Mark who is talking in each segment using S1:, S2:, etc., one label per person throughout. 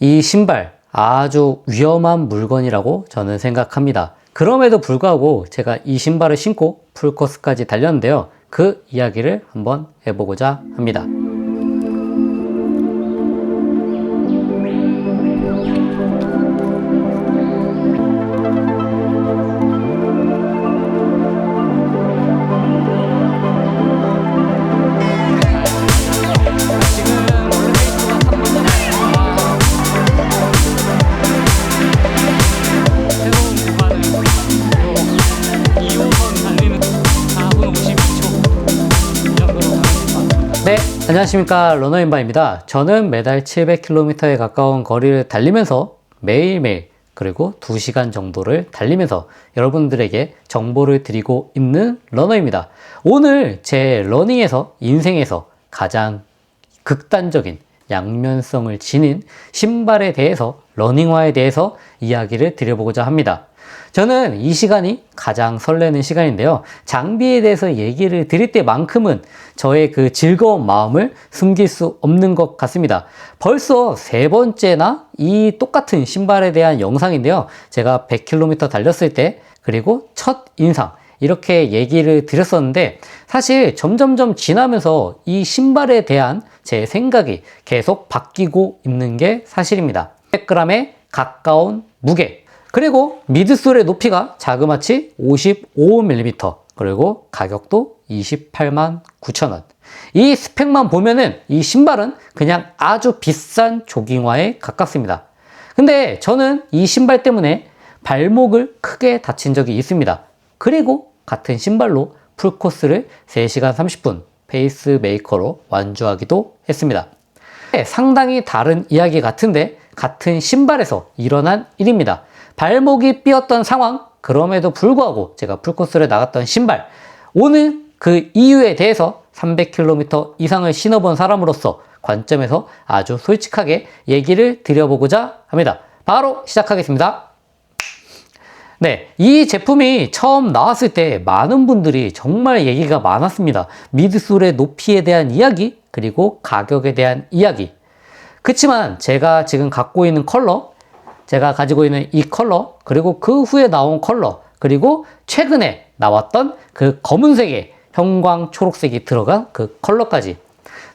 S1: 이 신발 아주 위험한 물건이라고 저는 생각합니다. 그럼에도 불구하고 제가 이 신발을 신고 풀코스까지 달렸는데요. 그 이야기를 한번 해보고자 합니다. 네, 안녕하십니까. 러너인바입니다. 저는 매달 700km에 가까운 거리를 달리면서 매일매일 그리고 2시간 정도를 달리면서 여러분들에게 정보를 드리고 있는 러너입니다. 오늘 제 러닝에서 인생에서 가장 극단적인 양면성을 지닌 신발에 대해서 러닝화에 대해서 이야기를 드려보고자 합니다. 저는 이 시간이 가장 설레는 시간인데요. 장비에 대해서 얘기를 드릴 때만큼은 저의 그 즐거운 마음을 숨길 수 없는 것 같습니다. 벌써 3번째나 이 똑같은 신발에 대한 영상인데요. 제가 100km 달렸을 때 그리고 첫 인상 이렇게 얘기를 드렸었는데 사실 점점점 지나면서 이 신발에 대한 제 생각이 계속 바뀌고 있는 게 사실입니다. 100g에 가까운 무게 그리고 미드솔의 높이가 자그마치 55mm 그리고 가격도 289,000원. 이 스펙만 보면은 이 신발은 그냥 아주 비싼 조깅화에 가깝습니다. 근데 저는 이 신발 때문에 발목을 크게 다친 적이 있습니다. 그리고 같은 신발로 풀코스를 3시간 30분 페이스메이커로 완주하기도 했습니다. 상당히 다른 이야기 같은데 같은 신발에서 일어난 일입니다. 발목이 삐었던 상황, 그럼에도 불구하고 제가 풀코스를 나갔던 신발, 오늘 그 이유에 대해서 300km 이상을 신어본 사람으로서 관점에서 아주 솔직하게 얘기를 드려보고자 합니다. 바로 시작하겠습니다. 네, 이 제품이 처음 나왔을 때 많은 분들이 정말 얘기가 많았습니다. 미드솔의 높이에 대한 이야기, 그리고 가격에 대한 이야기. 그치만 제가 지금 갖고 있는 컬러, 제가 가지고 있는 이 컬러, 그리고 그 후에 나온 컬러, 그리고 최근에 나왔던 그 검은색의 형광 초록색이 들어간 그 컬러까지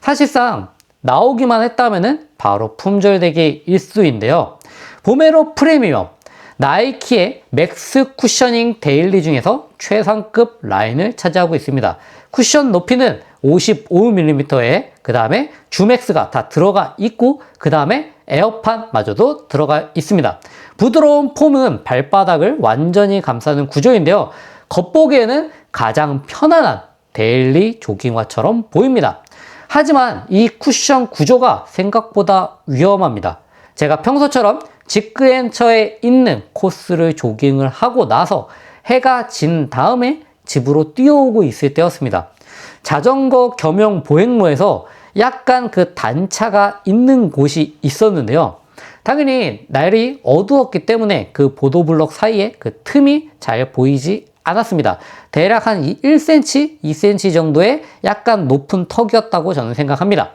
S1: 사실상 나오기만 했다면은 바로 품절되기 일수인데요. 보메로 프리미엄, 나이키의 맥스 쿠셔닝 데일리 중에서 최상급 라인을 차지하고 있습니다. 쿠션 높이는 55mm에 그 다음에 주맥스가 다 들어가 있고 그 다음에 에어판마저도 들어가 있습니다. 부드러운 폼은 발바닥을 완전히 감싸는 구조인데요. 겉보기에는 가장 편안한 데일리 조깅화처럼 보입니다. 하지만 이 쿠션 구조가 생각보다 위험합니다. 제가 평소처럼 직근처에 있는 코스를 조깅을 하고 나서 해가 진 다음에 집으로 뛰어오고 있을 때였습니다. 자전거 겸용 보행로에서 약간 그 단차가 있는 곳이 있었는데요. 당연히 날이 어두웠기 때문에 그 보도블럭 사이에 그 틈이 잘 보이지 않았습니다. 대략 한 1cm, 2cm 정도의 약간 높은 턱이었다고 저는 생각합니다.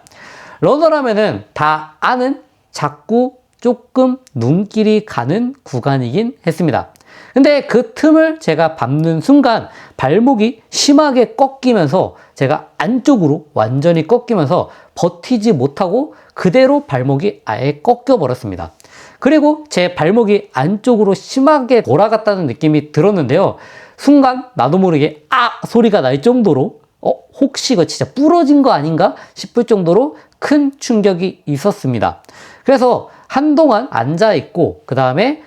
S1: 러너라면은 다 아는 자꾸 조금 눈길이 가는 구간이긴 했습니다. 근데 그 틈을 제가 밟는 순간 발목이 심하게 꺾이면서 제가 안쪽으로 완전히 꺾이면서 버티지 못하고 그대로 발목이 아예 꺾여 버렸습니다. 그리고 제 발목이 안쪽으로 심하게 돌아갔다는 느낌이 들었는데요. 순간 나도 모르게 소리가 날 정도로 혹시 이거 진짜 부러진 거 아닌가 싶을 정도로 큰 충격이 있었습니다. 그래서 한동안 앉아있고 그 다음에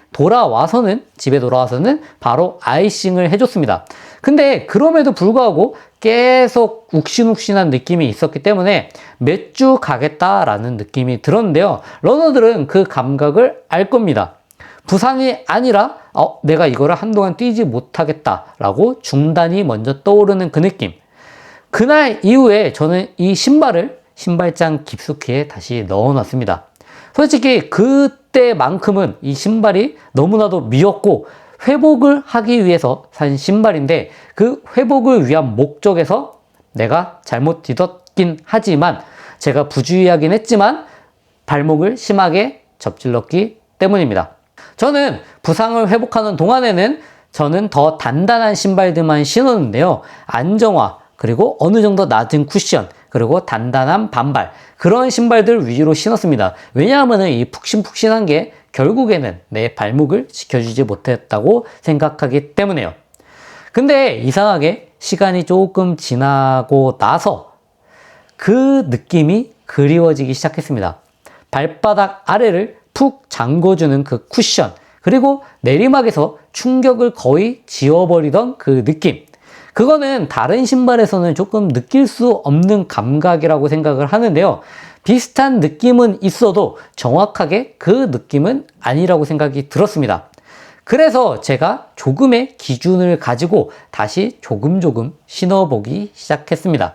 S1: 집에 돌아와서는 바로 아이싱을 해줬습니다. 근데 그럼에도 불구하고 계속 욱신욱신한 느낌이 있었기 때문에 몇 주 가겠다라는 느낌이 들었는데요. 러너들은 그 감각을 알 겁니다. 부상이 아니라 내가 이거를 한동안 뛰지 못하겠다라고 중단이 먼저 떠오르는 그 느낌. 그날 이후에 저는 이 신발을 신발장 깊숙이에 다시 넣어놨습니다. 솔직히 그때만큼은 이 신발이 너무나도 미웠고 회복을 하기 위해서 산 신발인데 그 회복을 위한 목적에서 내가 잘못 디뎠긴 하지만 제가 부주의하긴 했지만 발목을 심하게 접질렀기 때문입니다. 저는 부상을 회복하는 동안에는 저는 더 단단한 신발들만 신었는데요. 안정화, 그리고 어느 정도 낮은 쿠션, 그리고 단단한 반발, 그런 신발들 위주로 신었습니다. 왜냐하면 이 푹신푹신한 게 결국에는 내 발목을 지켜주지 못했다고 생각하기 때문에요. 근데 이상하게 시간이 조금 지나고 나서 그 느낌이 그리워지기 시작했습니다. 발바닥 아래를 푹 잠궈주는 그 쿠션, 그리고 내리막에서 충격을 거의 지워버리던 그 느낌. 그거는 다른 신발에서는 조금 느낄 수 없는 감각이라고 생각을 하는데요. 비슷한 느낌은 있어도 정확하게 그 느낌은 아니라고 생각이 들었습니다. 그래서 제가 조금의 기준을 가지고 다시 조금 신어보기 시작했습니다.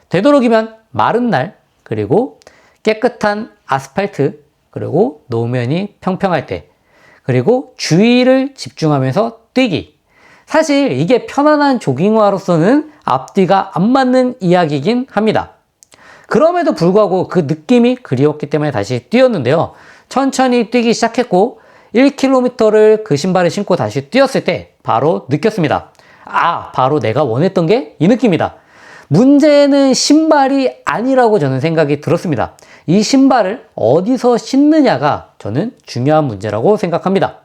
S1: 되도록이면 마른 날, 그리고 깨끗한 아스팔트, 그리고 노면이 평평할 때, 그리고 주의를 집중하면서 뛰기. 사실 이게 편안한 조깅화로서는 앞뒤가 안 맞는 이야기이긴 합니다. 그럼에도 불구하고 그 느낌이 그리웠기 때문에 다시 뛰었는데요. 천천히 뛰기 시작했고 1km를 그 신발을 신고 다시 뛰었을 때 바로 느꼈습니다. 아, 바로 내가 원했던 게 이 느낌이다. 문제는 신발이 아니라고 저는 생각이 들었습니다. 이 신발을 어디서 신느냐가 저는 중요한 문제라고 생각합니다.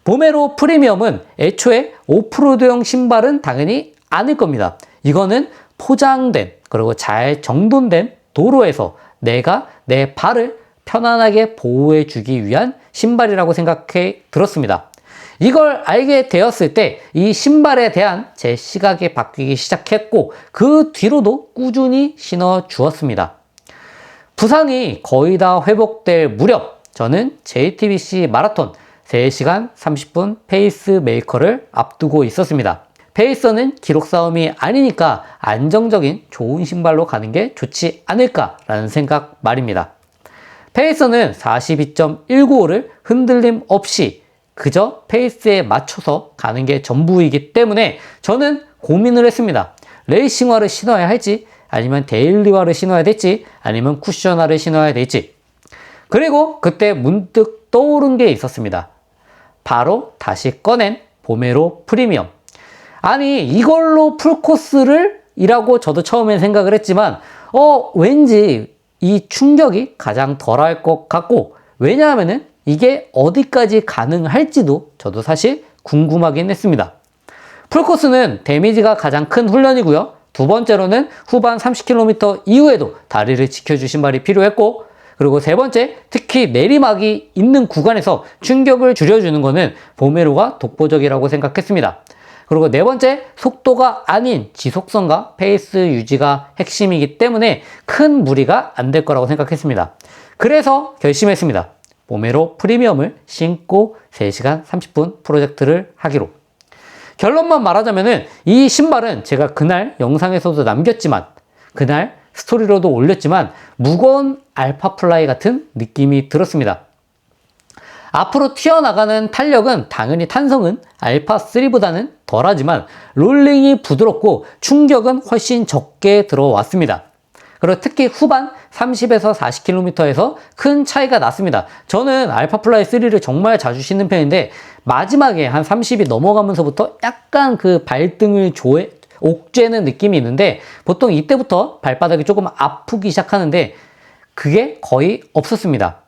S1: 보메로 프리미엄은 애초에 오프로드용 신발은 당연히 아닐 겁니다. 이거는 포장된, 그리고 잘 정돈된 도로에서 내가 내 발을 편안하게 보호해 주기 위한 신발이라고 생각해 들었습니다. 이걸 알게 되었을 때 이 신발에 대한 제 시각이 바뀌기 시작했고 그 뒤로도 꾸준히 신어 주었습니다. 부상이 거의 다 회복될 무렵 저는 JTBC 마라톤 3시간 30분 페이스메이커를 앞두고 있었습니다. 페이서는 기록 싸움이 아니니까 안정적인 좋은 신발로 가는 게 좋지 않을까라는 생각 말입니다. 페이서는 42.195를 흔들림 없이 그저 페이스에 맞춰서 가는 게 전부이기 때문에 저는 고민을 했습니다. 레이싱화를 신어야 할지, 아니면 데일리화를 신어야 될지, 아니면 쿠션화를 신어야 될지. 그리고 그때 문득 떠오른 게 있었습니다. 바로 다시 꺼낸 보메로 프리미엄. 아니, 이걸로 풀코스를 이라고 저도 처음엔 생각을 했지만 왠지 이 충격이 가장 덜할 것 같고, 왜냐하면은 이게 어디까지 가능할지도 저도 사실 궁금하긴 했습니다. 풀코스는 데미지가 가장 큰 훈련이고요. 두 번째로는 후반 30km 이후에도 다리를 지켜줄 신발이 필요했고, 그리고 세 번째, 특히 내리막이 있는 구간에서 충격을 줄여주는 것은 보메로가 독보적이라고 생각했습니다. 그리고 네 번째, 속도가 아닌 지속성과 페이스 유지가 핵심이기 때문에 큰 무리가 안 될 거라고 생각했습니다. 그래서 결심했습니다. 보메로 프리미엄을 신고 3시간 30분 프로젝트를 하기로. 결론만 말하자면은 이 신발은 제가 그날 영상에서도 남겼지만, 그날 스토리로도 올렸지만 무거운 알파플라이 같은 느낌이 들었습니다. 앞으로 튀어나가는 탄력은 당연히 탄성은 알파3보다는 덜하지만 롤링이 부드럽고 충격은 훨씬 적게 들어왔습니다. 그리고 특히 후반 30에서 40km에서 큰 차이가 났습니다. 저는 알파플라이 3를 정말 자주 신는 편인데 마지막에 한 30이 넘어가면서부터 약간 그 발등을 옥죄는 느낌이 있는데 보통 이때부터 발바닥이 조금 아프기 시작하는데 그게 거의 없었습니다.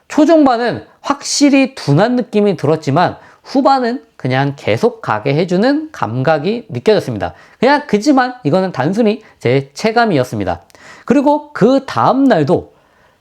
S1: 초중반은 확실히 둔한 느낌이 들었지만 후반은 그냥 계속 가게 해주는 감각이 느껴졌습니다. 그냥 그지만 이거는 단순히 제 체감이었습니다. 그리고 그 다음 날도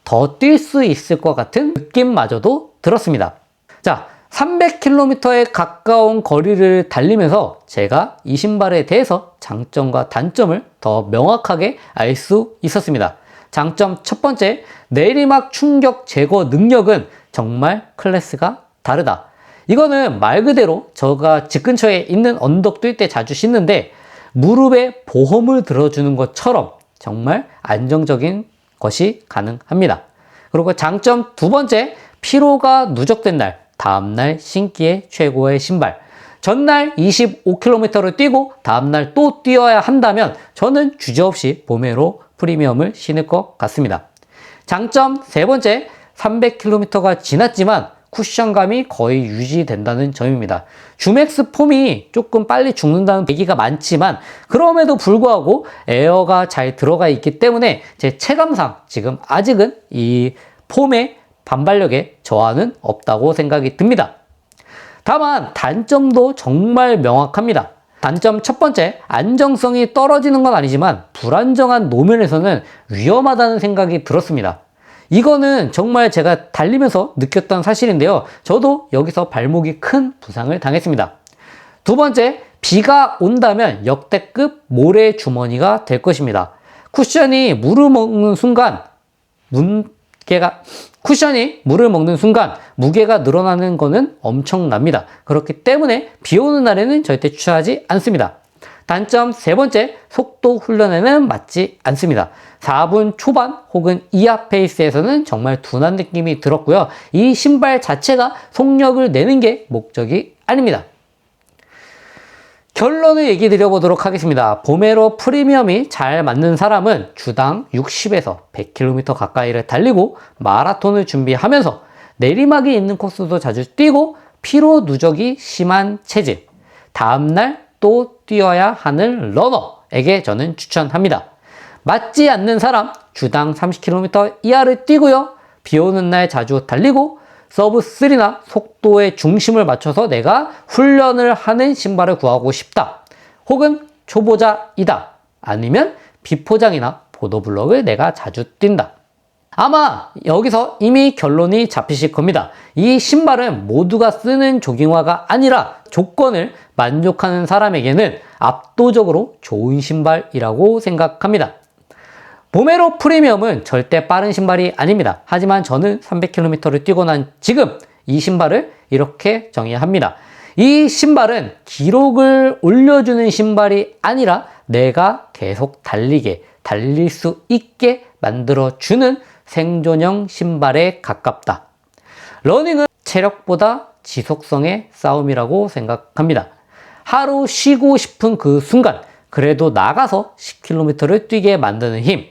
S1: 더 뛸 수 있을 것 같은 느낌마저도 들었습니다. 자, 300km에 가까운 거리를 달리면서 제가 이 신발에 대해서 장점과 단점을 더 명확하게 알 수 있었습니다. 장점 첫 번째, 내리막 충격 제거 능력은 정말 클래스가 다르다. 이거는 말 그대로 제가 집 근처에 있는 언덕 뛸 때 자주 신는데 무릎에 보험을 들어주는 것처럼 정말 안정적인 것이 가능합니다. 그리고 장점 두 번째, 피로가 누적된 날, 다음날 신기에 최고의 신발. 전날 25km를 뛰고 다음날 또 뛰어야 한다면 저는 주저없이 보메로 프리미엄을 신을 것 같습니다. 장점 세 번째, 300km가 지났지만 쿠션감이 거의 유지된다는 점입니다. 주맥스 폼이 조금 빨리 죽는다는 얘기가 많지만 그럼에도 불구하고 에어가 잘 들어가 있기 때문에 제 체감상 지금 아직은 이 폼의 반발력에 저하는 없다고 생각이 듭니다. 다만 단점도 정말 명확합니다. 단점 첫 번째, 안정성이 떨어지는 건 아니지만 불안정한 노면에서는 위험하다는 생각이 들었습니다. 이거는 정말 제가 달리면서 느꼈던 사실인데요. 저도 여기서 발목이 큰 부상을 당했습니다. 두 번째, 비가 온다면 역대급 모래 주머니가 될 것입니다. 쿠션이 물을 먹는 순간 무게가 늘어나는 것은 엄청납니다. 그렇기 때문에 비 오는 날에는 절대 추천하지 않습니다. 단점 세 번째, 속도 훈련에는 맞지 않습니다. 4분 초반 혹은 이하 페이스에서는 정말 둔한 느낌이 들었고요. 이 신발 자체가 속력을 내는 게 목적이 아닙니다. 결론을 얘기 드려보도록 하겠습니다. 보메로 프리미엄이 잘 맞는 사람은 주당 60에서 100km 가까이를 달리고 마라톤을 준비하면서 내리막이 있는 코스도 자주 뛰고 피로 누적이 심한 체질, 다음날 또 뛰어야 하는 러너에게 저는 추천합니다. 맞지 않는 사람, 주당 30km 이하를 뛰고요. 비 오는 날 자주 달리고 서브 3나 속도의 중심을 맞춰서 내가 훈련을 하는 신발을 구하고 싶다. 혹은 초보자이다. 아니면 비포장이나 보도블럭을 내가 자주 뛴다. 아마 여기서 이미 결론이 잡히실 겁니다. 이 신발은 모두가 쓰는 조깅화가 아니라 조건을 만족하는 사람에게는 압도적으로 좋은 신발이라고 생각합니다. 보메로 프리미엄은 절대 빠른 신발이 아닙니다. 하지만 저는 300km를 뛰고 난 지금 이 신발을 이렇게 정의합니다. 이 신발은 기록을 올려주는 신발이 아니라 내가 계속 달릴 수 있게 만들어주는 생존형 신발에 가깝다. 러닝은 체력보다 지속성의 싸움이라고 생각합니다. 하루 쉬고 싶은 그 순간, 그래도 나가서 10km를 뛰게 만드는 힘.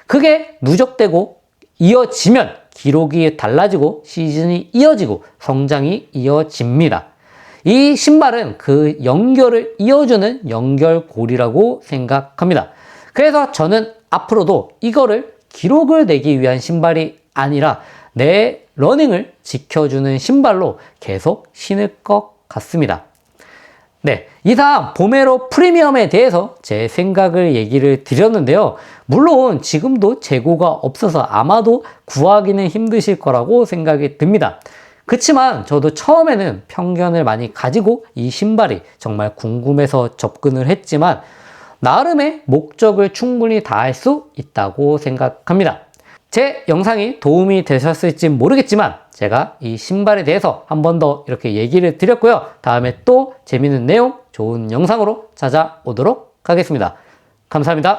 S1: 그게 누적되고 이어지면 기록이 달라지고 시즌이 이어지고 성장이 이어집니다. 이 신발은 그 연결을 이어주는 연결고리라고 생각합니다. 그래서 저는 앞으로도 이거를 기록을 내기 위한 신발이 아니라 내 러닝을 지켜주는 신발로 계속 신을 것 같습니다. 네, 이상 보메로 프리미엄에 대해서 제 생각을 얘기를 드렸는데요. 물론 지금도 재고가 없어서 아마도 구하기는 힘드실 거라고 생각이 듭니다. 그치만 저도 처음에는 편견을 많이 가지고 이 신발이 정말 궁금해서 접근을 했지만 나름의 목적을 충분히 다할 수 있다고 생각합니다. 제 영상이 도움이 되셨을지 모르겠지만 제가 이 신발에 대해서 한 번 더 이렇게 얘기를 드렸고요. 다음에 또 재밌는 내용, 좋은 영상으로 찾아오도록 하겠습니다. 감사합니다.